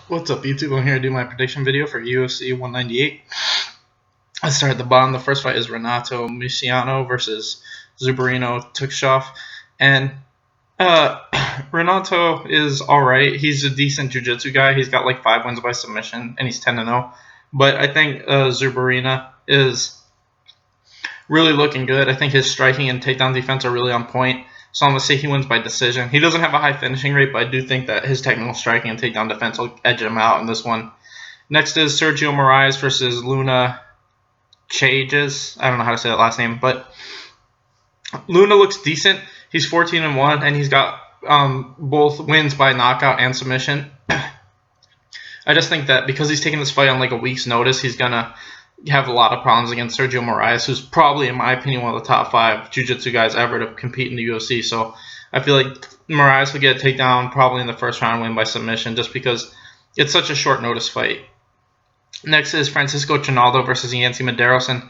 What's up, YouTube? I'm here to do my prediction video for UFC 198. Let's start at the bottom. The first fight is Renato Moicano versus Zubarino Tukhugov. And Renato is alright. He's a decent jiu-jitsu guy. He's got like 5 wins by submission, and he's 10-0. But I think Zubarino is really looking good. I think his striking and takedown defense are really on point. So I'm going to say he wins by decision. He doesn't have a high finishing rate, but I do think that his technical striking and takedown defense will edge him out in this one. Next is Sergio Moraes versus Luna Chages. I don't know how to say that last name, but Luna looks decent. He's 14-1, and he's got both wins by knockout and submission. I just think that because he's taking this fight on like a week's notice, he's going to have a lot of problems against Sergio Moraes, who's probably, in my opinion, one of the top 5 jiu-jitsu guys ever to compete in the UFC. So I feel like Moraes will get a takedown probably in the first round, win by submission, just because it's such a short notice fight. Next is Francisco Trinaldo versus Yancy Medeiros, and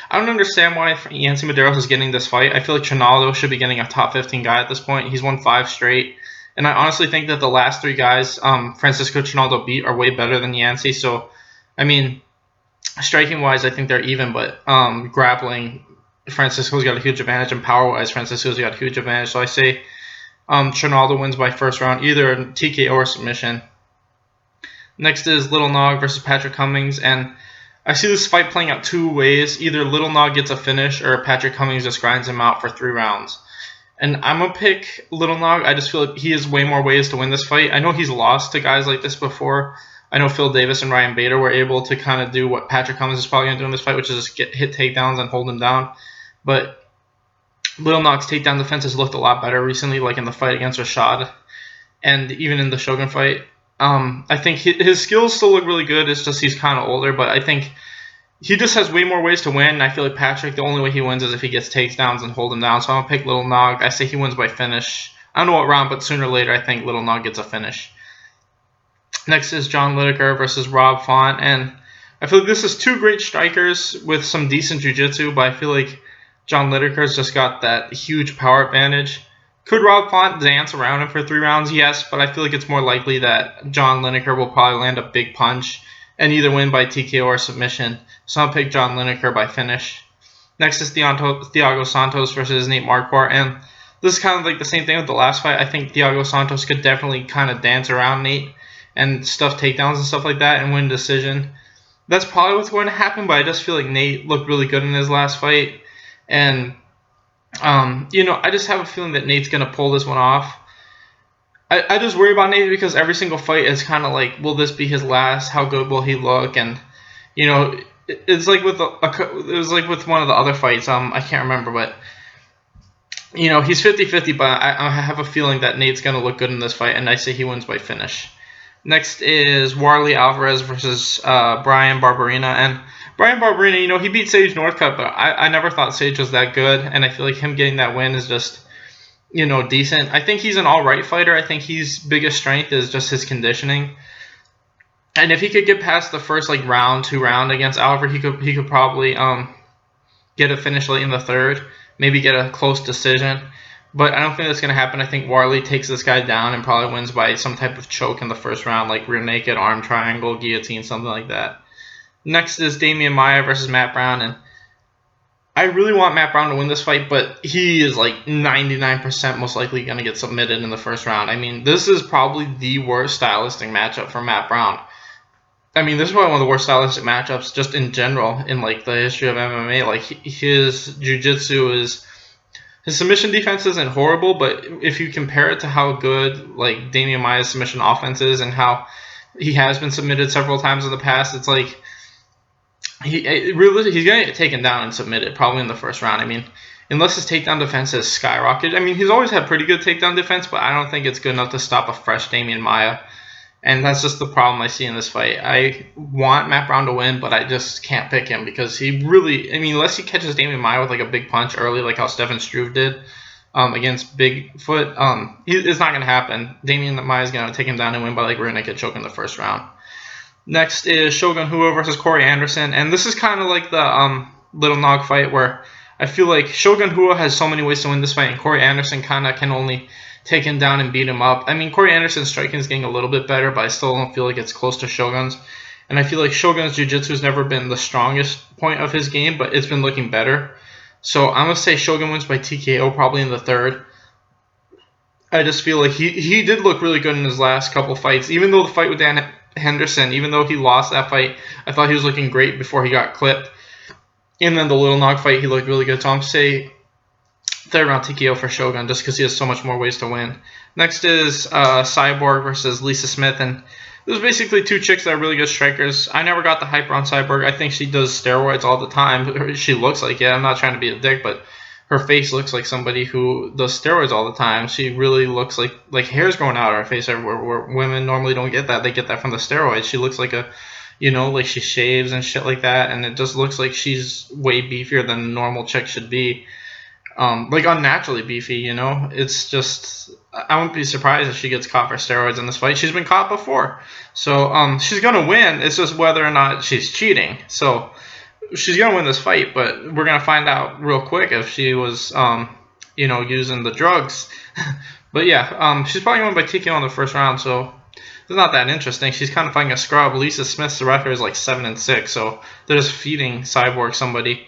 I don't understand why Yancy Medeiros is getting this fight. I feel like Trinaldo should be getting a top 15 guy at this point. He's won 5 straight, and I honestly think that the last 3 guys Francisco Trinaldo beat are way better than Yancy. So, I mean, striking-wise, I think they're even, but grappling, Francisco's got a huge advantage, and power-wise, Francisco's got a huge advantage. So I say Trinaldo wins by first round, either TKO or submission. Next is Little Nog versus Patrick Cummings, and I see this fight playing out 2 ways. Either Little Nog gets a finish, or Patrick Cummings just grinds him out for 3 rounds. And I'm going to pick Little Nog. I just feel like he has way more ways to win this fight. I know he's lost to guys like this before. I know Phil Davis and Ryan Bader were able to kind of do what Patrick Cummings is probably going to do in this fight, which is just hit takedowns and hold him down. But Little Nog's takedown defense has looked a lot better recently, like in the fight against Rashad and even in the Shogun fight. I think his skills still look really good. It's just he's kind of older, but I think he just has way more ways to win. And I feel like Patrick, the only way he wins is if he gets takedowns and hold him down. So I'm going to pick Little Nog. I say he wins by finish. I don't know what round, but sooner or later I think Little Nog gets a finish. Next is John Lineker versus Rob Font, and I feel like this is 2 great strikers with some decent jiu-jitsu, but I feel like John Lineker's just got that huge power advantage. Could Rob Font dance around him for 3 rounds? Yes, but I feel like it's more likely that John Lineker will probably land a big punch and either win by TKO or submission. So I'll pick John Lineker by finish. Next is Thiago Santos versus Nate Marquardt, and this is kind of like the same thing with the last fight. I think Thiago Santos could definitely kind of dance around Nate and stuff takedowns and stuff like that and win decision. That's probably what's going to happen, but I just feel like Nate looked really good in his last fight. And, I just have a feeling that Nate's going to pull this one off. I just worry about Nate because every single fight is kind of like, will this be his last? How good will he look? And, it's like with it was like with one of the other fights. I can't remember, but he's 50-50, but I have a feeling that Nate's going to look good in this fight, and I say he wins by finish. Next is Warlley Alvarez versus Bryan Barberena. And Bryan Barberena, he beat Sage Northcutt, but I never thought Sage was that good. And I feel like him getting that win is just, decent. I think he's an all-right fighter. I think his biggest strength is just his conditioning. And if he could get past the first round, 2 round against Alvarez, he could probably get a finish late in the 3rd, maybe get a close decision. But I don't think that's going to happen. I think Warlley takes this guy down and probably wins by some type of choke in the first round, like rear naked, arm triangle, guillotine, something like that. Next is Damian Maia versus Matt Brown. And I really want Matt Brown to win this fight, but he is like 99% most likely going to get submitted in the first round. I mean, this is probably the worst stylistic matchup for Matt Brown. I mean, this is probably one of the worst stylistic matchups just in general in the history of MMA. Like, his jiu-jitsu is... His submission defense isn't horrible, but if you compare it to how good Damian Maia's submission offense is and how he has been submitted several times in the past, it's like he's going to get taken down and submitted probably in the first round. I mean, unless his takedown defense has skyrocketed. I mean, he's always had pretty good takedown defense, but I don't think it's good enough to stop a fresh Damian Maia. And that's just the problem I see in this fight. I want Matt Brown to win, but I just can't pick him because he really... I mean, unless he catches Damian Maia with a big punch early like how Stefan Struve did against Bigfoot, it's not going to happen. Damian Maia is going to take him down and win by rear naked choke in the first round. Next is Shogun Rua versus Corey Anderson. And this is kind of like the Little Nog fight where I feel like Shogun Rua has so many ways to win this fight, and Corey Anderson kind of can only take him down and beat him up. I mean, Corey Anderson's striking is getting a little bit better, but I still don't feel like it's close to Shogun's. And I feel like Shogun's jiu-jitsu has never been the strongest point of his game, but it's been looking better. So I'm going to say Shogun wins by TKO probably in the third. I just feel like he did look really good in his last couple fights. Even though the fight with Dan Henderson, even though he lost that fight, I thought he was looking great before he got clipped. And then the Little Nog fight, he looked really good. So I'm going to say third round TKO for Shogun just because he has so much more ways to win. Next is Cyborg versus Lisa Smith. And there's basically two chicks that are really good strikers. I never got the hype on Cyborg. I think she does steroids all the time. She looks like it. I'm not trying to be a dick, but her face looks like somebody who does steroids all the time. She really looks like hair's growing out of her face everywhere, where women normally don't get that. They get that from the steroids. She looks like like she shaves and shit like that, and it just looks like she's way beefier than a normal chick should be. Like unnaturally beefy, It's just, I wouldn't be surprised if she gets caught for steroids in this fight. She's been caught before. So she's going to win. It's just whether or not she's cheating. So she's going to win this fight, but we're going to find out real quick if she was, using the drugs. But yeah, she's probably going by TKO in the first round, so it's not that interesting. She's kind of fighting a scrub. Lisa Smith's record is like 7-6, so they're just feeding Cyborg somebody.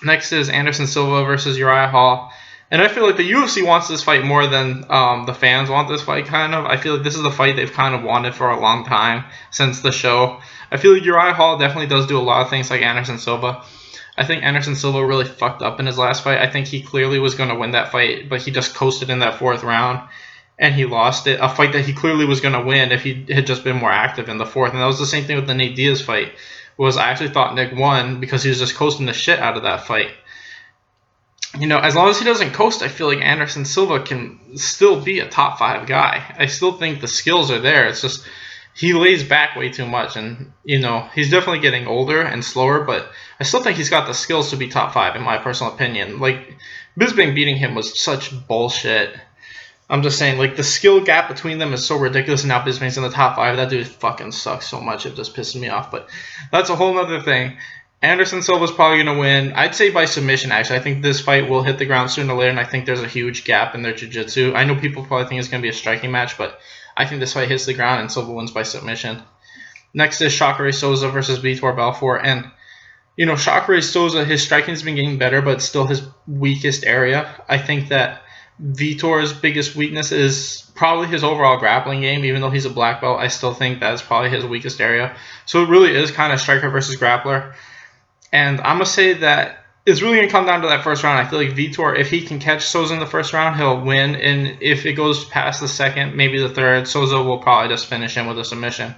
Next is Anderson Silva versus Uriah Hall. And I feel like the UFC wants this fight more than the fans want this fight, kind of. I feel like this is the fight they've kind of wanted for a long time since the show. I feel like Uriah Hall definitely does do a lot of things like Anderson Silva. I think Anderson Silva really fucked up in his last fight. I think he clearly was going to win that fight, but he just coasted in that fourth round, and he lost it. A fight that he clearly was going to win if he had just been more active in the fourth. And that was the same thing with the Nate Diaz fight. I actually thought Nick won because he was just coasting the shit out of that fight. As long as he doesn't coast, I feel like Anderson Silva can still be a top 5 guy. I still think the skills are there. It's just he lays back way too much, and he's definitely getting older and slower, but I still think he's got the skills to be top 5 in my personal opinion. Like Bisping beating him was such bullshit. I'm just saying, like, the skill gap between them is so ridiculous, and now Bisping's in the top 5. That dude fucking sucks so much. It just pisses me off, but that's a whole other thing. Anderson Silva's probably going to win. I'd say by submission, actually. I think this fight will hit the ground sooner or later, and I think there's a huge gap in their jiu-jitsu. I know people probably think it's going to be a striking match, but I think this fight hits the ground and Silva wins by submission. Next is Jacare Souza versus Vitor Belfort, and Jacare Souza, his striking's been getting better, but it's still his weakest area. I think that Vitor's biggest weakness is probably his overall grappling game. Even though he's a black belt, I still think that's probably his weakest area. So it really is kind of striker versus grappler. And I'm going to say that it's really going to come down to that first round. I feel like Vitor, if he can catch Souza in the first round, he'll win. And if it goes past the second, maybe the third, Souza will probably just finish him with a submission.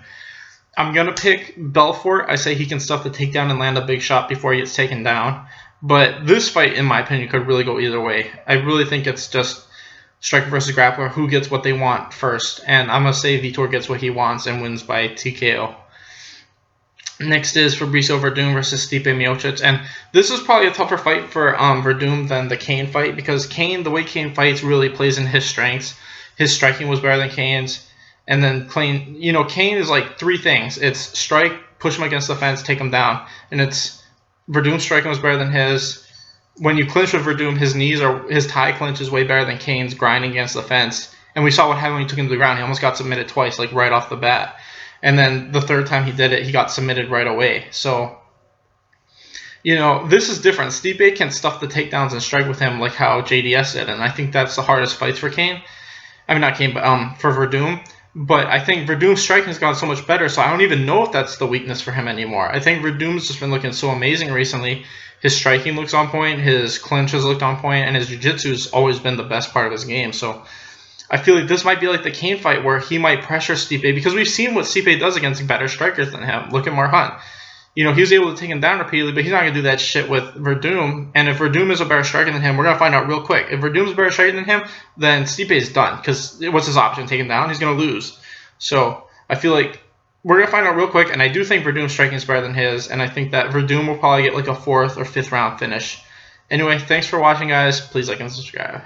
I'm going to pick Belfort. I say he can stuff the takedown and land a big shot before he gets taken down. But this fight, in my opinion, could really go either way. I really think it's just striker versus grappler, who gets what they want first. And I'm going to say Vitor gets what he wants and wins by TKO. Next is Fabricio Verdum versus Stipe Miocic. And this is probably a tougher fight for Verdum than the Cain fight, because Cain, the way Cain fights, really plays in his strengths. His striking was better than Cain's. And then Cain is like 3 things. It's strike, push him against the fence, take him down. And it's Verdum's striking was better than his. When you clinch with Verdum, his tie clinch is way better than Cain's grinding against the fence. And we saw what happened when he took him to the ground. He almost got submitted twice, like right off the bat. And then the third time he did it, he got submitted right away. So, this is different. Stipe can stuff the takedowns and strike with him like how JDS did. And I think that's the hardest fights for Cain. I mean, not Cain, but for Verdum. But I think Verdum's striking has gotten so much better, so I don't even know if that's the weakness for him anymore. I think Verdum's just been looking so amazing recently. His striking looks on point, his clinch has looked on point, and his jiu-jitsu has always been the best part of his game. So I feel like this might be like the Cain fight where he might pressure Stipe, because we've seen what Stipe does against better strikers than him. Look at Marhunt. He was able to take him down repeatedly, but he's not going to do that shit with Verdum. And if Verdum is a better striker than him, we're going to find out real quick. If Verdum's a better striker than him, then Stipe is done, because what's his option? Take him down? He's going to lose. So I feel like we're going to find out real quick, and I do think Verdum's striking is better than his, and I think that Verdum will probably get like a 4th or 5th round finish. Anyway, thanks for watching, guys. Please like and subscribe.